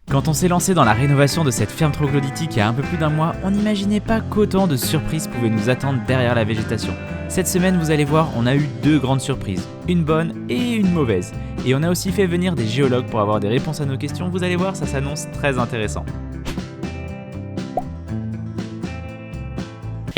Quand on s'est lancé dans la rénovation de cette ferme troglodytique il y a un peu plus d'un mois, on n'imaginait pas qu'autant de surprises pouvaient nous attendre derrière la végétation. Cette semaine, vous allez voir, on a eu deux grandes surprises, une bonne et une mauvaise. Et on a aussi fait venir des géologues pour avoir des réponses à nos questions, vous allez voir, ça s'annonce très intéressant.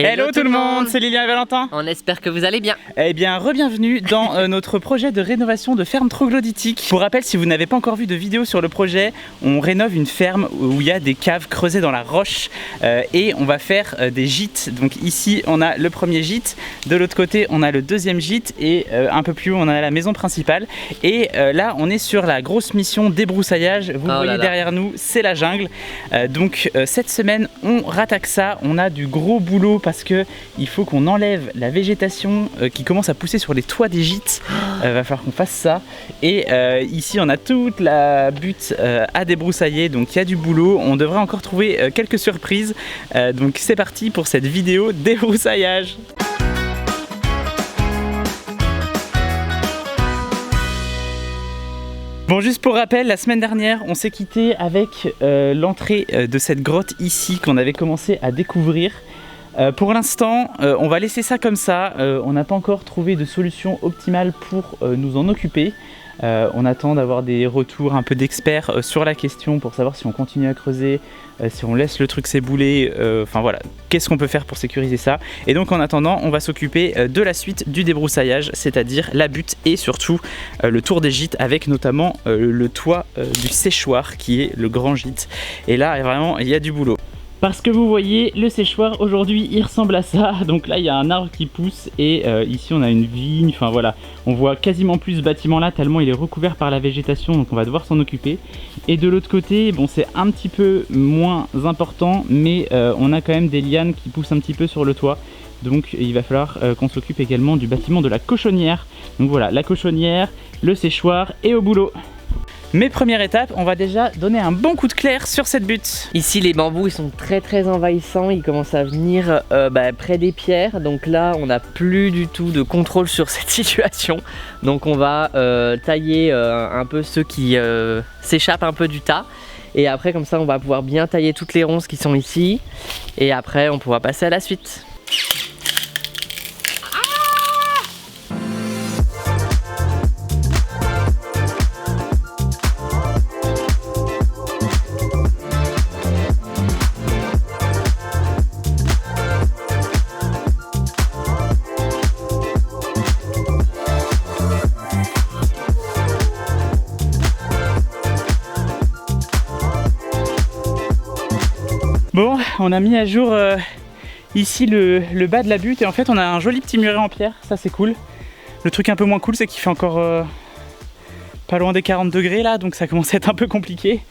Hello tout le monde, c'est Lilian et Valentin. On espère que vous allez bien. Eh bien, re-bienvenue dans notre projet de rénovation de ferme troglodytique. Pour rappel, si vous n'avez pas encore vu de vidéo sur le projet, on rénove une ferme où il y a des caves creusées dans la roche et on va faire des gîtes. Donc ici, on a le premier gîte, de l'autre côté, on a le deuxième gîte et un peu plus haut, on a la maison principale. Et là, on est sur la grosse mission débroussaillage. Vous voyez derrière nous, c'est la jungle. Donc cette semaine, on rattaque ça. On a du gros boulot parce que il faut qu'on enlève la végétation qui commence à pousser sur les toits des gîtes. Va falloir qu'on fasse ça. Et ici on a toute la butte à débroussailler, donc il y a du boulot. On devrait encore trouver quelques surprises. Donc c'est parti pour cette vidéo débroussaillage. Bon, juste pour rappel, la semaine dernière, on s'est quitté avec l'entrée de cette grotte ici qu'on avait commencé à découvrir. Pour l'instant, on va laisser ça comme ça. On n'a pas encore trouvé de solution optimale pour nous en occuper. On attend d'avoir des retours un peu d'experts sur la question pour savoir si on continue à creuser, si on laisse le truc s'ébouler, enfin voilà, qu'est-ce qu'on peut faire pour sécuriser ça. Et donc en attendant, on va s'occuper de la suite du débroussaillage, c'est-à-dire la butte et surtout le tour des gîtes avec notamment le toit du séchoir qui est le grand gîte. Et là, vraiment, il y a du boulot. Parce que vous voyez, le séchoir aujourd'hui il ressemble à ça. Donc là il y a un arbre qui pousse et ici on a une vigne, enfin voilà. On voit quasiment plus ce bâtiment là tellement il est recouvert par la végétation, donc on va devoir s'en occuper. Et de l'autre côté, bon c'est un petit peu moins important, mais on a quand même des lianes qui poussent un petit peu sur le toit. Donc il va falloir qu'on s'occupe également du bâtiment de la cochonnière. Donc voilà, la cochonnière, le séchoir et au boulot. Mais première étape, on va déjà donner un bon coup de clair sur cette butte. Ici les bambous ils sont très envahissants, ils commencent à venir près des pierres. Donc là on n'a plus du tout de contrôle sur cette situation. Donc on va tailler un peu ceux qui s'échappent un peu du tas. Et après comme ça on va pouvoir bien tailler toutes les ronces qui sont ici. Et après on pourra passer à la suite. Bon, on a mis à jour ici le bas de la butte et en fait on a un joli petit muret en pierre, ça c'est cool. Le truc un peu moins cool c'est qu'il fait encore pas loin des 40 degrés là, donc ça commence à être un peu compliqué.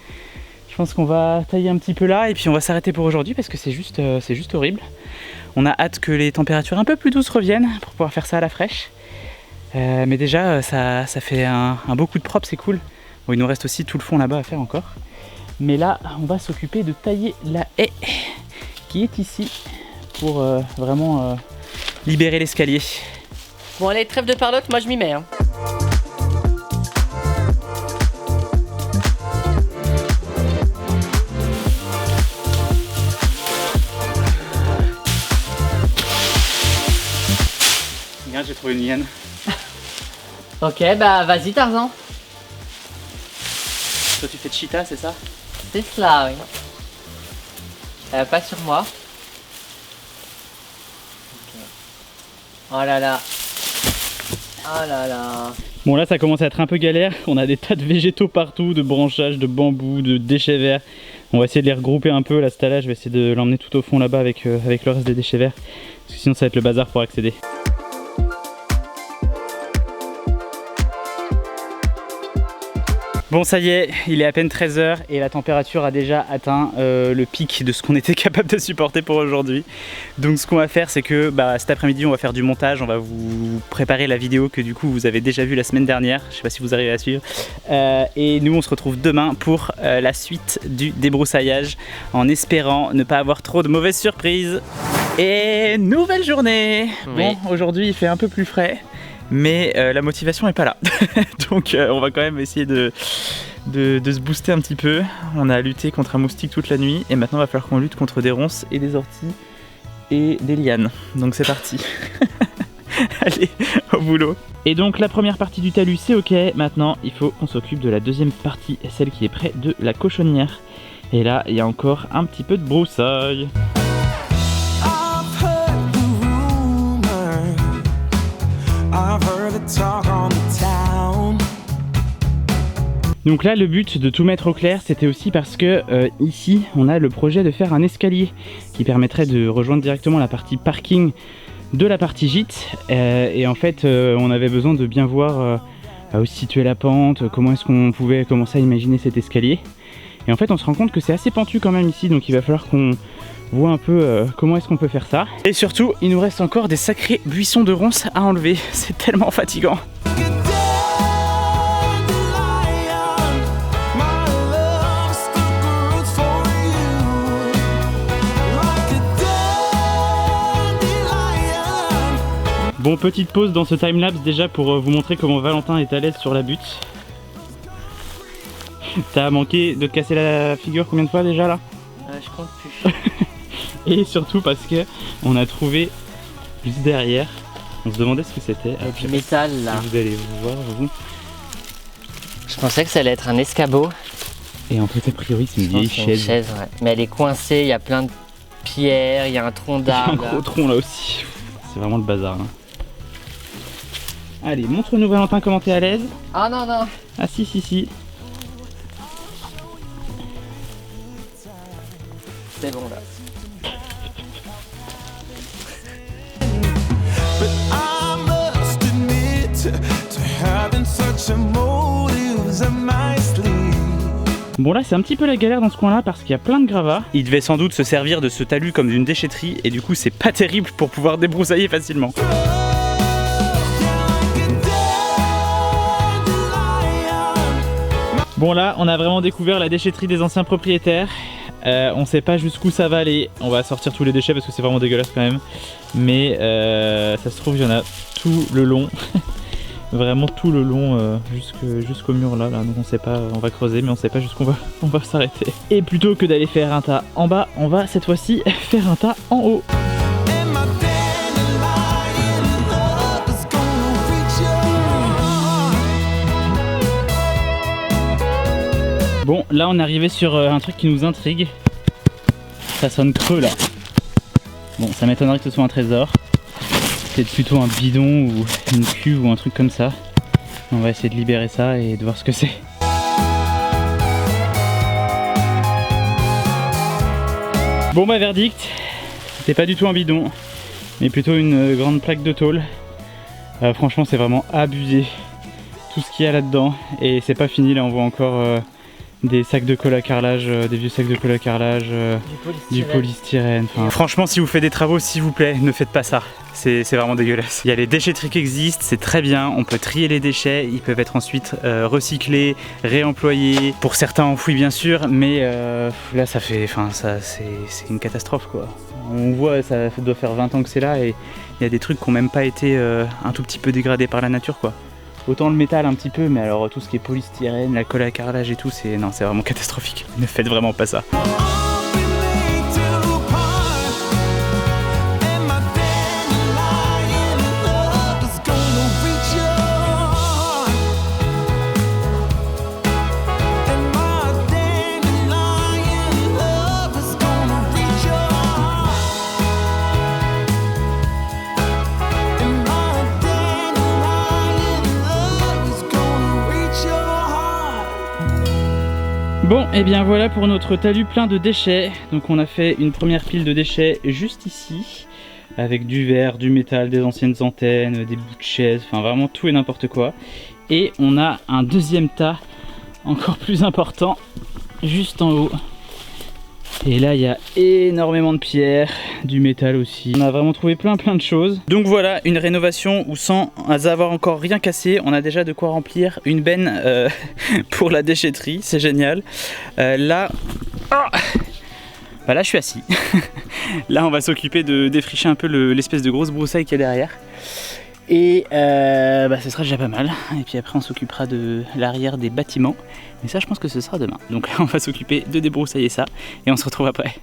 Je pense qu'on va tailler un petit peu là et puis on va s'arrêter pour aujourd'hui parce que c'est juste horrible. On a hâte que les températures un peu plus douces reviennent pour pouvoir faire ça à la fraîche. Mais déjà ça fait un beau coup de propre, c'est cool. Bon, il nous reste aussi tout le fond là-bas à faire encore. Mais là, on va s'occuper de tailler la haie qui est ici pour vraiment libérer l'escalier. Bon allez, trêve de parlotte, moi je m'y mets. Hein. Regarde, j'ai trouvé une liane. Ok, bah vas-y Tarzan. Toi tu fais de cheetah, c'est ça? C'est cela, oui. Pas sur moi. Okay. Oh là là. Oh là là. Bon là ça commence à être un peu galère. On a des tas de végétaux partout, de branchages, de bambous, de déchets verts. On va essayer de les regrouper un peu. Là, ce tas-là, je vais essayer de l'emmener tout au fond là-bas avec le reste des déchets verts. Parce que sinon ça va être le bazar pour accéder. Bon ça y est, il est à peine 13 h et la température a déjà atteint le pic de ce qu'on était capable de supporter pour aujourd'hui. Donc ce qu'on va faire c'est que cet après-midi on va faire du montage, on va vous préparer la vidéo que du coup vous avez déjà vue la semaine dernière, je sais pas si vous arrivez à suivre. Et nous on se retrouve demain pour la suite du débroussaillage en espérant ne pas avoir trop de mauvaises surprises. Et nouvelle journée. Oui. Bon, aujourd'hui il fait un peu plus frais. Mais la motivation n'est pas là. Donc on va quand même essayer de de se booster un petit peu. On a lutté contre un moustique toute la nuit et maintenant il va falloir qu'on lutte contre des ronces et des orties et des lianes. Donc c'est parti. Allez, au boulot. Et donc la première partie du talus c'est ok. Maintenant il faut qu'on s'occupe de la deuxième partie, celle qui est près de la cochonnière. Et là il y a encore un petit peu de broussaille. Donc là le but de tout mettre au clair c'était aussi parce que ici on a le projet de faire un escalier qui permettrait de rejoindre directement la partie parking de la partie gîte et en fait on avait besoin de bien voir où se situait la pente, comment est-ce qu'on pouvait commencer à imaginer cet escalier. Et en fait on se rend compte que c'est assez pentu quand même ici, donc il va falloir qu'on voit un peu comment est-ce qu'on peut faire ça. Et surtout il nous reste encore des sacrés buissons de ronces à enlever, c'est tellement fatigant. Bon, petite pause dans ce timelapse déjà pour vous montrer comment Valentin est à l'aise sur la butte. T'as manqué de te casser la figure combien de fois déjà là? Je compte plus. Et surtout parce que on a trouvé juste derrière, on se demandait ce que c'était. Du métal là. Vous allez voir vous. Je pensais que ça allait être un escabeau. Et en fait a priori c'est une vieille chaise. Ouais. Mais elle est coincée, il y a plein de pierres, il y a un tronc d'arbre. Il y a un gros tronc là aussi. C'est vraiment le bazar. Hein. Allez, montre-nous Valentin comment t'es à l'aise. Ah non non. Ah si si si. C'est bon là. Bon là c'est un petit peu la galère dans ce coin là parce qu'il y a plein de gravats. Il devait sans doute se servir de ce talus comme d'une déchetterie et du coup c'est pas terrible pour pouvoir débroussailler facilement. Bon là on a vraiment découvert la déchetterie des anciens propriétaires. On sait pas jusqu'où ça va aller. On va sortir tous les déchets parce que c'est vraiment dégueulasse quand même. Mais ça se trouve il y en a tout le long. Vraiment tout le long jusqu'au mur là, donc on sait pas, on va creuser mais on sait pas jusqu'où on va s'arrêter. Et plutôt que d'aller faire un tas en bas, on va cette fois-ci faire un tas en haut. Bon là on est arrivé sur un truc qui nous intrigue. Ça sonne creux là. Bon ça m'étonnerait que ce soit un trésor. Peut-être plutôt un bidon ou une cuve ou un truc comme ça. On va essayer de libérer ça et de voir ce que c'est. Bon bah verdict, c'était pas du tout un bidon, mais plutôt une grande plaque de tôle. Franchement c'est vraiment abusé tout ce qu'il y a là-dedans et c'est pas fini, là on voit encore des sacs de colle à carrelage, des vieux sacs de colle à carrelage, du polystyrène. Enfin, franchement si vous faites des travaux s'il vous plaît ne faites pas ça. C'est vraiment dégueulasse. Il y a les déchetteries qui existent, c'est très bien, on peut trier les déchets, ils peuvent être ensuite recyclés, réemployés, pour certains enfouis bien sûr, mais là ça fait, enfin ça c'est une catastrophe quoi. On voit, ça doit faire 20 ans que c'est là et il y a des trucs qui n'ont même pas été un tout petit peu dégradés par la nature quoi. Autant le métal un petit peu, mais alors tout ce qui est polystyrène, la colle à carrelage et tout, c'est vraiment catastrophique. Ne faites vraiment pas ça. Bon, et bien voilà pour notre talus plein de déchets. Donc on a fait une première pile de déchets juste ici, avec du verre, du métal, des anciennes antennes, des bouts de chaises, enfin vraiment tout et n'importe quoi. Et on a un deuxième tas encore plus important juste en haut. Et là il y a énormément de pierres, du métal aussi. On a vraiment trouvé plein de choses. Donc voilà, une rénovation où sans avoir encore rien cassé, on a déjà de quoi remplir une benne pour la déchetterie, c'est génial. Là, bah là je suis assis. Là on va s'occuper de défricher un peu l'espèce de grosse broussaille qui est derrière. Et ce sera déjà pas mal. Et puis après on s'occupera de l'arrière des bâtiments. Mais ça je pense que ce sera demain. Donc là on va s'occuper de débroussailler ça et on se retrouve après.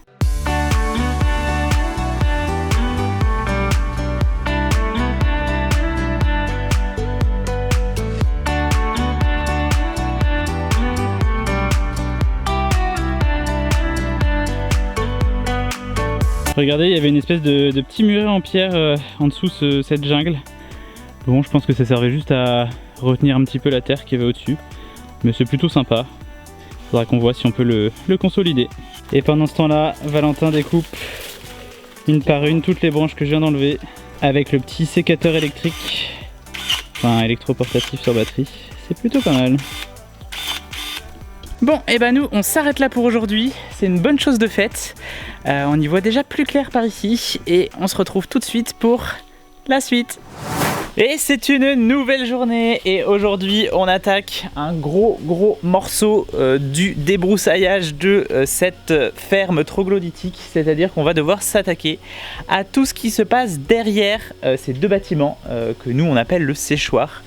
Regardez, il y avait une espèce de petit muret en pierre en dessous cette jungle. Bon, je pense que ça servait juste à retenir un petit peu la terre qui avait au-dessus. Mais c'est plutôt sympa. Faudra qu'on voit si on peut le consolider. Et pendant ce temps-là, Valentin découpe une par une toutes les branches que je viens d'enlever avec le petit sécateur électrique. Enfin, électroportatif sur batterie. C'est plutôt pas mal. Bon, et ben nous on s'arrête là pour aujourd'hui, c'est une bonne chose de faite. On y voit déjà plus clair par ici et on se retrouve tout de suite pour la suite. Et c'est une nouvelle journée et aujourd'hui on attaque un gros morceau du débroussaillage de cette ferme troglodytique, c'est-à-dire qu'on va devoir s'attaquer à tout ce qui se passe derrière ces deux bâtiments que nous on appelle le séchoir.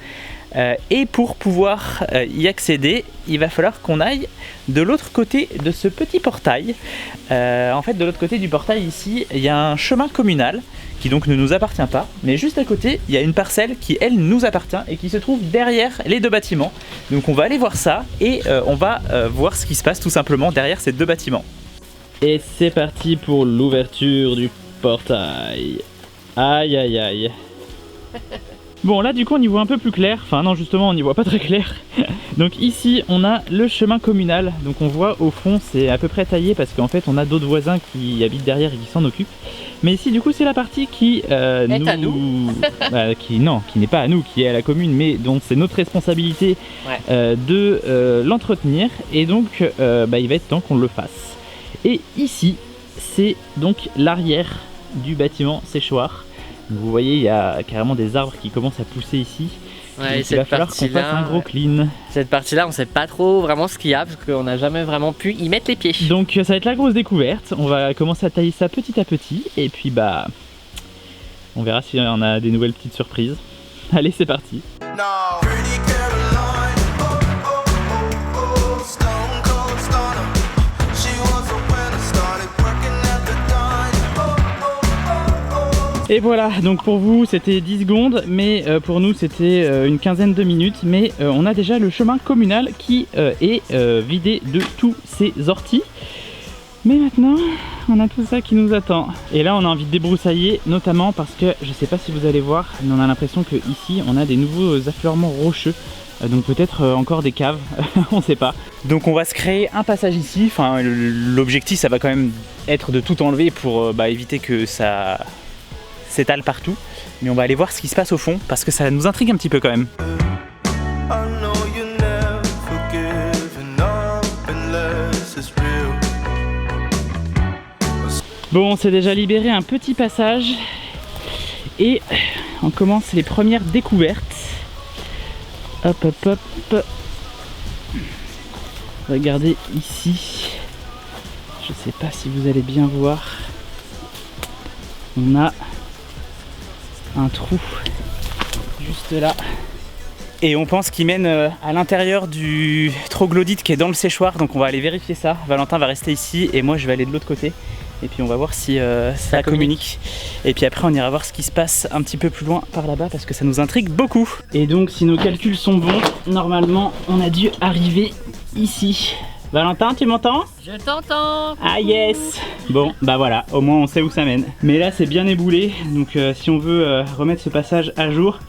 Et pour pouvoir y accéder, il va falloir qu'on aille de l'autre côté de ce petit portail. En fait, de l'autre côté du portail ici, il y a un chemin communal qui donc ne nous appartient pas. Mais juste à côté, il y a une parcelle qui, elle, nous appartient et qui se trouve derrière les deux bâtiments. Donc on va aller voir ça et on va voir ce qui se passe tout simplement derrière ces deux bâtiments. Et c'est parti pour l'ouverture du portail. Aïe aïe aïe. Bon là du coup on y voit un peu plus clair, enfin non justement on n'y voit pas très clair. Donc ici on a le chemin communal, donc on voit au fond c'est à peu près taillé parce qu'en fait on a d'autres voisins qui habitent derrière et qui s'en occupent. Mais ici du coup c'est la partie qui à nous. qui n'est pas à nous, qui est à la commune, mais dont c'est notre responsabilité de l'entretenir et donc il va être temps qu'on le fasse. Et ici c'est donc l'arrière du bâtiment séchoir. Vous voyez, il y a carrément des arbres qui commencent à pousser ici. Ouais, il va falloir qu'on fasse un gros clean. Cette partie-là, on sait pas trop vraiment ce qu'il y a parce qu'on n'a jamais vraiment pu y mettre les pieds. Donc ça va être la grosse découverte. On va commencer à tailler ça petit à petit. Et puis on verra si on a des nouvelles petites surprises. Allez, c'est parti. Et voilà, donc pour vous c'était 10 secondes, mais pour nous c'était une quinzaine de minutes. Mais on a déjà le chemin communal qui est vidé de tous ses orties. Mais maintenant, on a tout ça qui nous attend. Et là on a envie de débroussailler, notamment parce que, je sais pas si vous allez voir, mais on a l'impression que ici on a des nouveaux affleurements rocheux. Donc peut-être encore des caves, on sait pas. Donc on va se créer un passage ici. Enfin, l'objectif ça va quand même être de tout enlever pour éviter que ça s'étale partout, mais on va aller voir ce qui se passe au fond parce que ça nous intrigue un petit peu quand même. Bon, on s'est déjà libéré un petit passage et on commence les premières découvertes. Hop hop hop. Regardez ici, je sais pas si vous allez bien voir, on a un trou juste là et on pense qu'il mène à l'intérieur du troglodyte qui est dans le séchoir, donc on va aller vérifier ça. Valentin va rester ici et moi je vais aller de l'autre côté et puis on va voir si ça communique et puis après on ira voir ce qui se passe un petit peu plus loin par là-bas parce que ça nous intrigue beaucoup. Et donc si nos calculs sont bons, normalement on a dû arriver ici. Valentin, tu m'entends? Je t'entends. Ah yes. Bon, bah voilà, au moins on sait où ça mène. Mais là c'est bien éboulé, donc si on veut remettre ce passage à jour,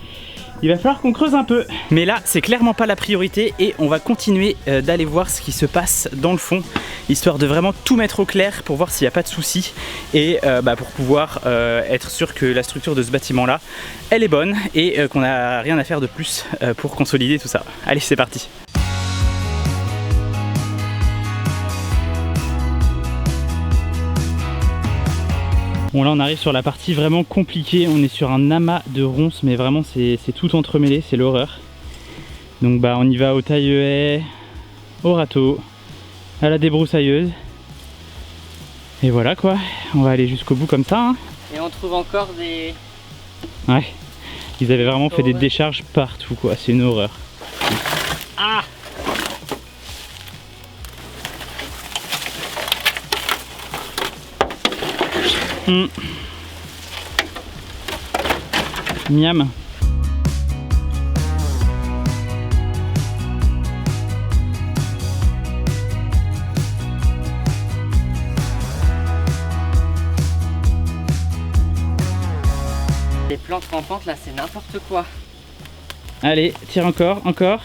il va falloir qu'on creuse un peu. Mais là c'est clairement pas la priorité et on va continuer d'aller voir ce qui se passe dans le fond, histoire de vraiment tout mettre au clair pour voir s'il n'y a pas de soucis et pour pouvoir être sûr que la structure de ce bâtiment là, elle est bonne et qu'on n'a rien à faire de plus pour consolider tout ça. Allez, c'est parti. Bon là on arrive sur la partie vraiment compliquée, on est sur un amas de ronces mais vraiment c'est tout entremêlé, c'est l'horreur. Donc on y va au taille-haie, au râteau, à la débroussailleuse. Et voilà quoi, on va aller jusqu'au bout comme ça. Hein. Et on trouve encore des... Ouais, Ils avaient vraiment fait des décharges partout quoi, c'est une horreur. Ah! Miam. Les plantes rampantes là, c'est n'importe quoi. Allez, tire encore, encore.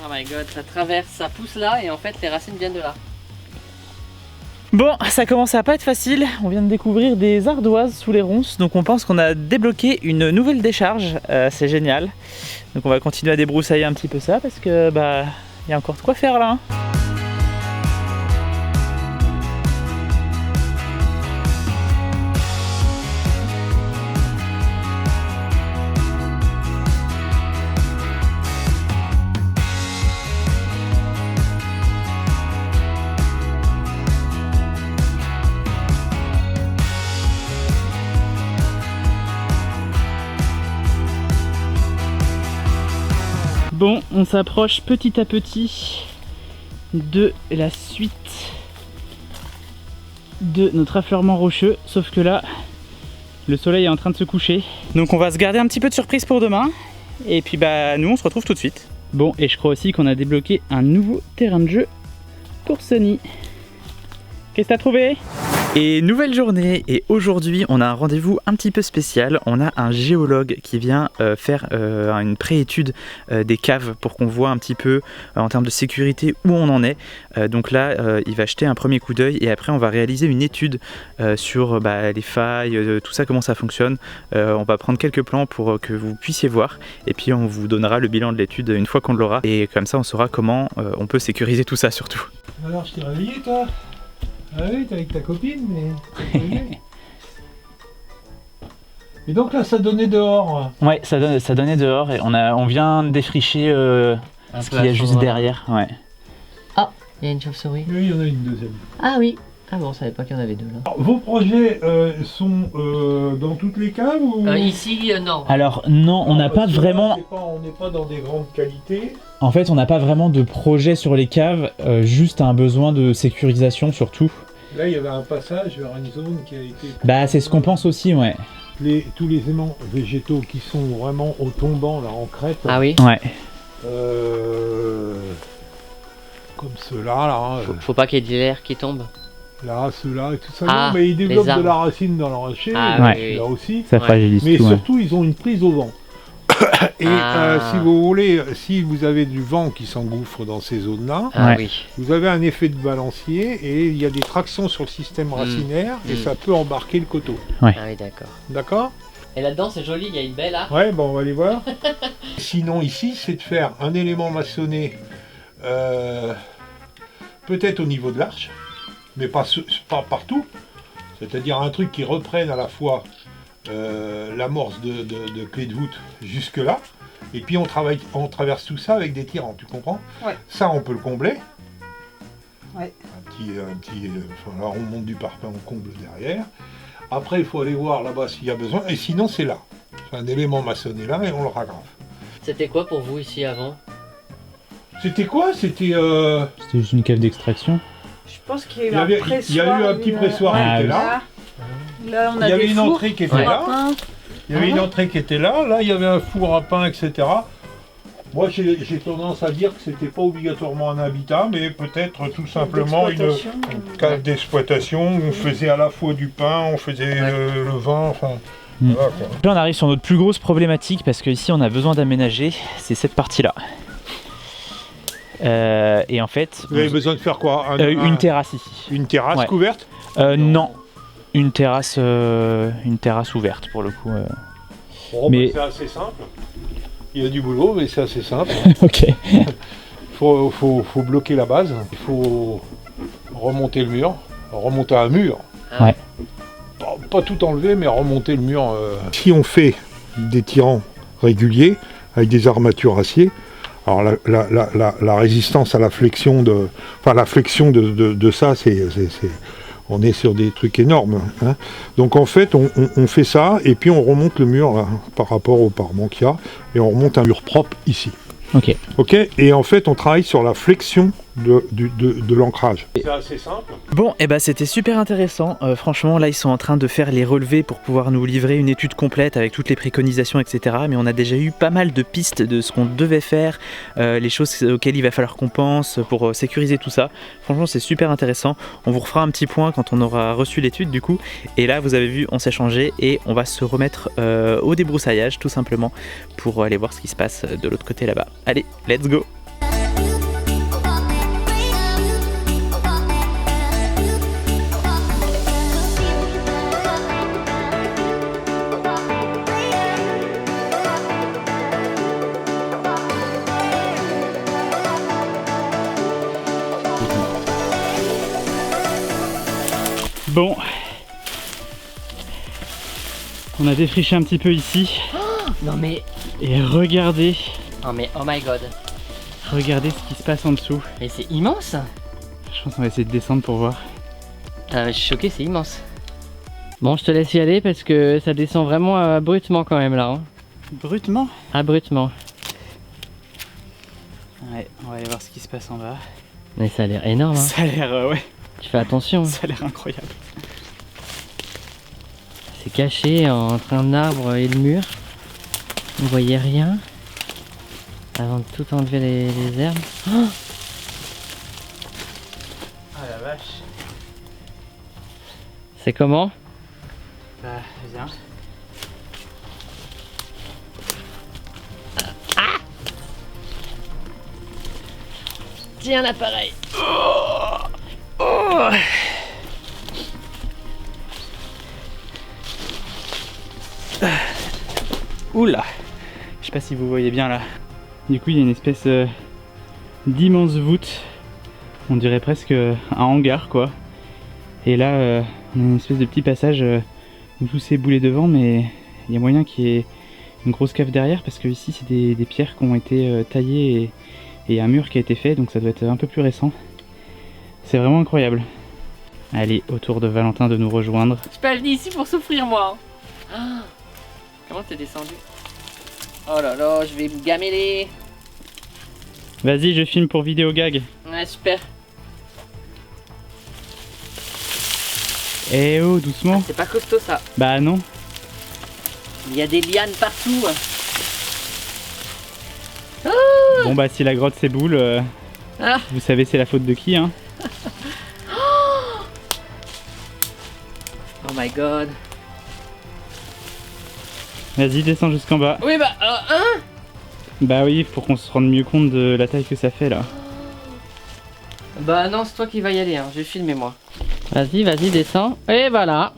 Oh my god, ça traverse, ça pousse là et en fait les racines viennent de là. Bon, ça commence à pas être facile. On vient de découvrir des ardoises sous les ronces, donc on pense qu'on a débloqué une nouvelle décharge. C'est génial. Donc on va continuer à débroussailler un petit peu ça parce que bah il y a encore de quoi faire là. Hein. Bon, on s'approche petit à petit de la suite de notre affleurement rocheux, sauf que là, le soleil est en train de se coucher. Donc on va se garder un petit peu de surprise pour demain, et puis bah nous on se retrouve tout de suite. Bon, et je crois aussi qu'on a débloqué un nouveau terrain de jeu pour Sonny. Qu'est-ce que t'as trouvé ? Et nouvelle journée, et aujourd'hui on a un rendez-vous un petit peu spécial. On a un géologue qui vient faire une préétude des caves pour qu'on voit un petit peu en termes de sécurité où on en est. Donc là il va jeter un premier coup d'œil et après on va réaliser une étude sur les failles, tout ça, comment ça fonctionne. On va prendre quelques plans pour que vous puissiez voir et puis on vous donnera le bilan de l'étude une fois qu'on l'aura, et comme ça on saura comment on peut sécuriser tout ça surtout. Alors je t'ai réveillé toi? Ah oui, t'es avec ta copine, mais... Et donc là, ça donnait dehors. Ouais, ça donnait dehors et on vient de défricher ce qu'il y a juste derrière. Ouais. Ah, il y a une chauve-souris. Oui, il y en a une deuxième. Ah oui. Ah bon, on savait pas qu'il y en avait deux là. Alors, vos projets sont dans toutes les caves ou... Ici, non. Alors non, on n'a pas vraiment... On n'est pas dans des grandes qualités. En fait, on n'a pas vraiment de projet sur les caves, juste un besoin de sécurisation surtout. Là, il y avait un passage vers une zone qui a été... Bah, c'est ce qu'on pense aussi, ouais. Tous les éléments végétaux qui sont vraiment au tombant, là, en crête. Ah oui. Ouais. Comme ceux-là, là. Faut pas qu'il y ait de l'air qui tombe. Là, ceux-là et tout ça. Ah, non, mais ils développent les arbres. de la racine dans leur rocher, Ah, oui, là aussi. Ça fragilise Mais tout, surtout, ils ont une prise au vent. Et Ah. si vous voulez, si vous avez du vent qui s'engouffre dans ces zones-là, Ah Ouais. oui. vous avez un effet de balancier et il y a des tractions sur le système racinaire et ça peut embarquer le coteau. Ah oui, d'accord. D'accord? Et là-dedans, c'est joli, il y a une belle là. Ouais, bon, on va aller voir. Sinon, ici, c'est de faire un élément maçonné, peut-être au niveau de l'arche, mais pas partout. C'est-à-dire un truc qui reprenne à la fois l'amorce de clé de voûte jusque là, et puis on traverse tout ça avec des tirants, tu comprends? Ouais. Ça, on peut le combler. Ouais. Là, on monte du parpaing, on comble derrière. Après, il faut aller voir là-bas s'il y a besoin, et sinon, c'est là. C'est un élément maçonné là, et on le ragrafe. C'était quoi pour vous ici avant? C'était quoi? C'était... C'était juste une cave d'extraction. Je pense qu'il y a eu Il y avait- un pressoir. il y a eu un petit pressoir qui était là. Là, on a Il y avait des une fours, entrée qui était Ouais. là. pain. Il y avait une entrée qui était là. Là, il y avait un four à pain, etc. Moi, j'ai tendance à dire que c'était pas obligatoirement un habitat, mais peut-être tout simplement une D'exploitation, cave d'exploitation où on faisait à la fois du pain, on faisait le vin, enfin... Mm. Voilà, quoi. Là on arrive sur notre plus grosse problématique parce qu'ici on a besoin d'aménager, c'est cette partie là. Et en fait... Vous avez besoin de faire quoi? une terrasse ici. Une terrasse Ouais. couverte? Non, une terrasse ouverte pour le coup. Bon, Mais- c'est assez simple. Il y a du boulot, mais c'est assez simple. Ok. Faut bloquer la base, il faut remonter le mur, remonter un mur. Ah. Ouais. Pas tout enlever, mais remonter le mur. Si on fait des tirants réguliers, avec des armatures acier, alors la résistance à la flexion de ça, On est sur des trucs énormes. Hein. Donc en fait, on fait ça et puis on remonte le mur là, par rapport au parement qu'il y a et on remonte un mur propre ici. Ok. Ok. Et en fait, on travaille sur la flexion de l'ancrage. C'est assez simple. Bon, et bah c'était super intéressant. Franchement, là, ils sont en train de faire les relevés pour pouvoir nous livrer une étude complète avec toutes les préconisations, etc. Mais on a déjà eu pas mal de pistes de ce qu'on devait faire, les choses auxquelles il va falloir qu'on pense pour sécuriser tout ça. Franchement, c'est super intéressant. On vous refera un petit point quand on aura reçu l'étude, du coup. Et là, vous avez vu, on s'est changé et on va se remettre au débroussaillage, tout simplement, pour aller voir ce qui se passe de l'autre côté là-bas. Allez, let's go! Bon, on a défriché un petit peu ici. Non mais... Et regardez, Oh mais oh my god. regardez ce qui se passe en dessous. Mais c'est immense. Je pense qu'on va essayer de descendre pour voir. Ah, je suis choqué, c'est immense. Bon, je te laisse y aller parce que ça descend vraiment abruptement quand même là. Hein. Brutement. Abruptement. Ouais, on va aller voir ce qui se passe en bas. Mais ça a l'air énorme. Hein. Ça a l'air, ouais, Tu fais attention. ça a l'air incroyable. C'est caché entre un arbre et le mur. Vous voyez rien. Avant de tout enlever les herbes. Oh, Ah la vache. c'est comment? Bah, viens. Tiens l'appareil. Oula. Je sais pas si vous voyez bien là. Du coup, il y a une espèce d'immense voûte. On dirait presque un hangar quoi. Et là, on a une espèce de petit passage où tout s'est boulé devant, mais il y a moyen qu'il y ait une grosse cave derrière parce que ici c'est des pierres qui ont été taillées et un mur qui a été fait, donc ça doit être un peu plus récent. C'est vraiment incroyable. Allez, au tour de Valentin de nous rejoindre. Je suis pas venu ici pour souffrir moi. Ah, comment t'es descendu? Oh là là, je vais me gameler. Vas-y, je filme pour vidéo gag. Ouais, super. Eh oh, doucement. C'est pas costaud ça. Bah non. Il y a des lianes partout. Bon bah si la grotte s'éboule, Ah. vous savez c'est la faute de qui hein. Oh my god. Vas-y, descends jusqu'en bas. Oui bah, hein? Bah oui, pour qu'on se rende mieux compte de la taille que ça fait là. Bah non, c'est toi qui vas y aller, hein. Je vais filmer moi. Vas-y, vas-y, descends. Et voilà.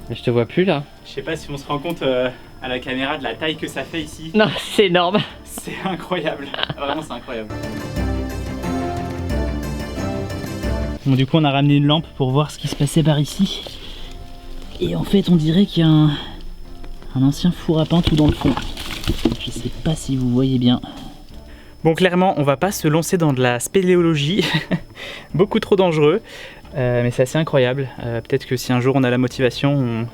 Mais je te vois plus là. Je sais pas si on se rend compte à la caméra de la taille que ça fait ici. Non, c'est énorme. C'est incroyable. Vraiment c'est incroyable. Bon du coup on a ramené une lampe pour voir ce qui se passait par ici. Et en fait on dirait qu'il y a un ancien four à pain tout dans le fond. Je sais pas si vous voyez bien. Bon clairement on va pas se lancer dans de la spéléologie. Beaucoup trop dangereux. Mais c'est assez incroyable. Peut-être que si un jour on a la motivation, on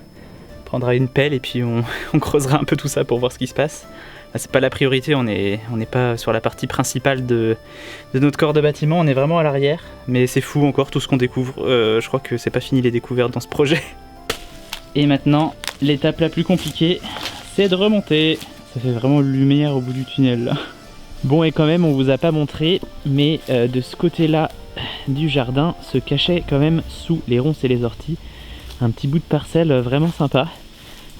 prendra une pelle et puis on creusera un peu tout ça pour voir ce qui se passe. Là, c'est pas la priorité, on n'est pas sur la partie principale de notre corps de bâtiment, on est vraiment à l'arrière. Mais c'est fou encore tout ce qu'on découvre. Je crois que c'est pas fini les découvertes dans ce projet. Et maintenant, l'étape la plus compliquée, c'est de remonter. Ça fait vraiment lumière au bout du tunnel là. Bon et quand même on vous a pas montré, mais de ce côté-là du jardin se cachait quand même sous les ronces et les orties un petit bout de parcelle vraiment sympa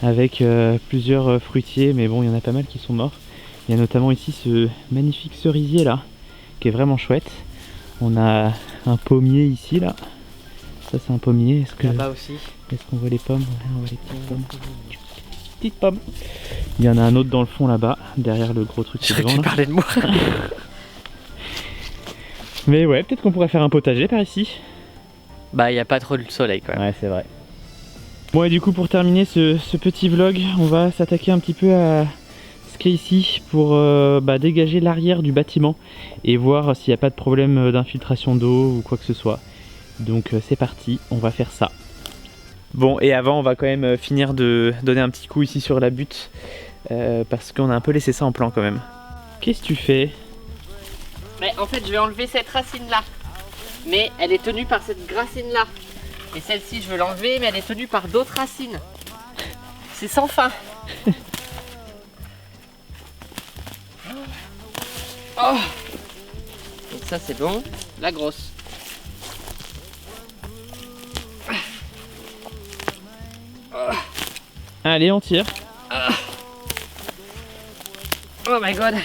avec plusieurs fruitiers, mais bon il y en a pas mal qui sont morts. Il y a notamment ici ce magnifique cerisier là qui est vraiment chouette. On a un pommier ici là, ça c'est un pommier. Là-bas aussi. Est-ce qu'on voit les pommes? Ouais, on voit les petites pommes. Petites pommes. Il y en a un autre dans le fond là-bas, derrière le gros truc qui est devant, là. parlais de moi. Mais ouais, peut-être qu'on pourrait faire un potager par ici. Bah, y a pas trop de soleil quoi. Ouais, c'est vrai. Bon, et du coup, pour terminer ce petit vlog, on va s'attaquer un petit peu à masquer ici pour dégager l'arrière du bâtiment et voir s'il n'y a pas de problème d'infiltration d'eau ou quoi que ce soit. Donc c'est parti, on va faire ça. Bon, et avant on va quand même finir de donner un petit coup ici sur la butte parce qu'on a un peu laissé ça en plan quand même. Qu'est-ce que tu fais? Mais en fait je vais enlever cette racine là. Mais elle est tenue par cette racine là. Et celle-ci je veux l'enlever mais elle est tenue par d'autres racines. C'est sans fin. Oh. Donc ça c'est bon. La grosse. Allez, on tire. Oh my god.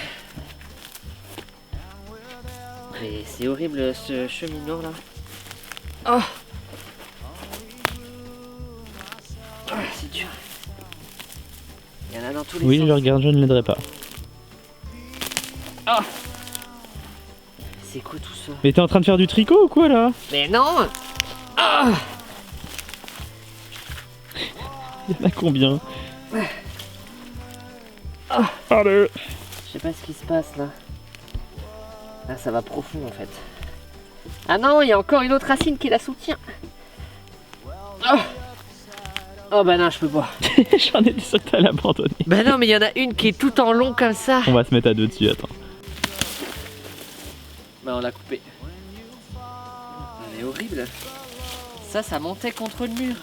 Mais c'est horrible ce cheminement là. Oh. Ah, c'est dur. Il y en a dans tous les Oui, sens. je regarde, je ne l'aiderai pas. Oh. C'est quoi tout ça? Mais t'es en train de faire du tricot ou quoi là? Mais non. Oh. Il y en a combien? Oh. Allez. Je sais pas ce qui se passe là. Là ça va profond en fait. Ah non, il y a encore une autre racine qui la soutient. Oh, oh bah non, je peux pas. J'en étais sûr que t'allais abandonner. Bah non, mais il y en a une qui est tout en long comme ça. On va se mettre à deux dessus, attends. Bah on l'a coupé. Elle est horrible. Ça montait contre le mur.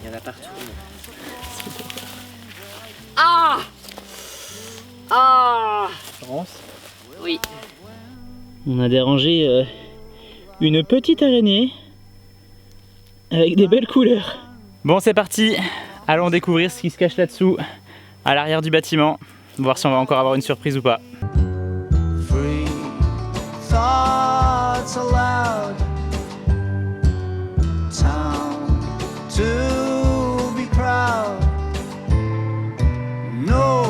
Il y en a partout. Ah. Ah. Oui. On a dérangé une petite araignée avec des belles couleurs. Bon, c'est parti. Allons découvrir ce qui se cache là-dessous, à l'arrière du bâtiment. Voir si on va encore avoir une surprise ou pas. Free thoughts aloud. Time to be proud. No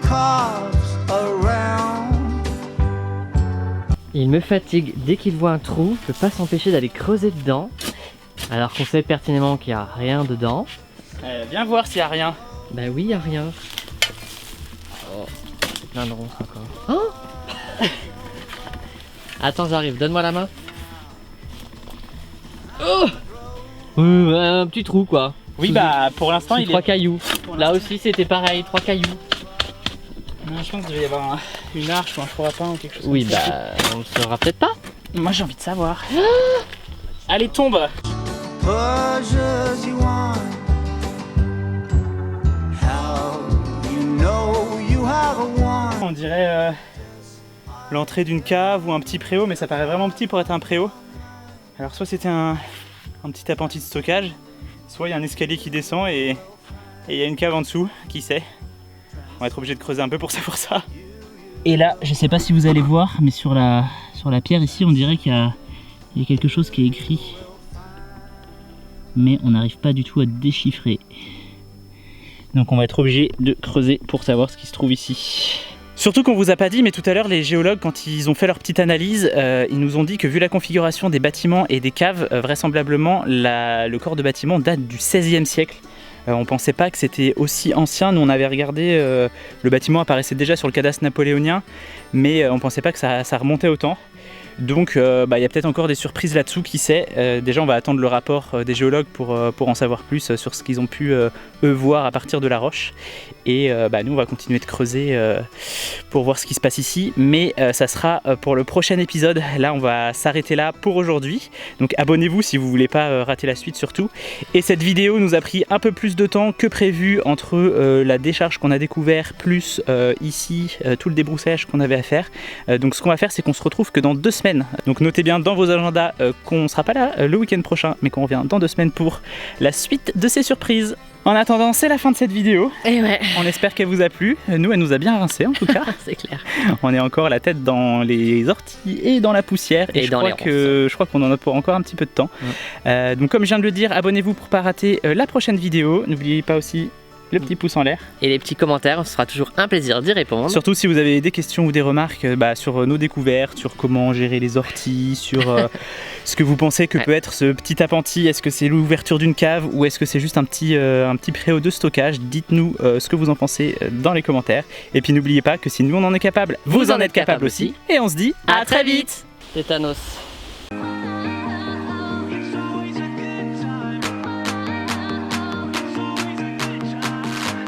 cops around. Il me fatigue dès qu'il voit un trou, je peux pas s'empêcher d'aller creuser dedans. Alors qu'on sait pertinemment qu'il n'y a rien dedans. Viens voir s'il y a rien. Bah oui, il n'y a rien. Oh, c'est plein de ronces encore. Oh. Attends, j'arrive, donne-moi la main. Oh. Un petit trou quoi. Oui, bah pour l'instant Sous il trois est... cailloux. Là aussi c'était pareil, 3 cailloux. Non, je pense qu'il devait y avoir une arche ou un four à pain ou quelque chose Oui, comme ça. bah on le saura peut-être pas. Moi j'ai envie de savoir. Allez, tombe. Pleasures you want. How you know you have a one. On dirait l'entrée d'une cave ou un petit préau, mais ça paraît vraiment petit pour être un préau. Alors soit c'était un petit appentis de stockage, soit il y a un escalier qui descend et il y a une cave en dessous, qui sait. On va être obligé de creuser un peu pour savoir ça. Et là, je sais pas si vous allez voir, mais sur la pierre ici, on dirait qu'il y a quelque chose qui est écrit. Mais on n'arrive pas du tout à déchiffrer. Donc on va être obligé de creuser pour savoir ce qui se trouve ici. Surtout qu'on vous a pas dit, mais tout à l'heure les géologues, quand ils ont fait leur petite analyse, ils nous ont dit que vu la configuration des bâtiments et des caves, vraisemblablement le corps de bâtiment date du XVIe siècle. On pensait pas que c'était aussi ancien. Nous on avait regardé, le bâtiment apparaissait déjà sur le cadastre napoléonien, mais on pensait pas que ça remontait autant. Donc il y a peut-être encore des surprises là-dessous, qui sait. Déjà on va attendre le rapport des géologues pour en savoir plus sur ce qu'ils ont pu eux voir à partir de la roche. Et nous on va continuer de creuser pour voir ce qui se passe ici. Mais ça sera pour le prochain épisode. Là on va s'arrêter là pour aujourd'hui. Donc abonnez-vous si vous voulez pas rater la suite surtout. Et cette vidéo nous a pris un peu plus de temps que prévu entre la décharge qu'on a découvert plus ici tout le débroussaillage qu'on avait à faire. Donc ce qu'on va faire, c'est qu'on se retrouve que dans 2 semaines. Donc notez bien dans vos agendas qu'on ne sera pas là le week-end prochain, mais qu'on revient dans 2 semaines pour la suite de ces surprises. En attendant, c'est la fin de cette vidéo. Et ouais, On espère qu'elle vous a plu. Nous, elle nous a bien rincé en tout cas. c'est clair. On est encore la tête dans les orties et dans la poussière. Et dans les je crois qu'on en a pour encore un petit peu de temps. Donc comme je viens de le dire, abonnez-vous pour ne pas rater la prochaine vidéo. N'oubliez pas aussi le petit pouce en l'air. Et les petits commentaires, ce sera toujours un plaisir d'y répondre. Surtout si vous avez des questions ou des remarques sur nos découvertes, sur comment gérer les orties, sur ce que vous pensez que peut être ce petit appentis. Est-ce que c'est l'ouverture d'une cave ou est-ce que c'est juste un petit préau de stockage? Dites-nous ce que vous en pensez dans les commentaires. Et puis n'oubliez pas que si nous on en est capable, vous en êtes capable aussi. Et on se dit À très vite. Tétanos.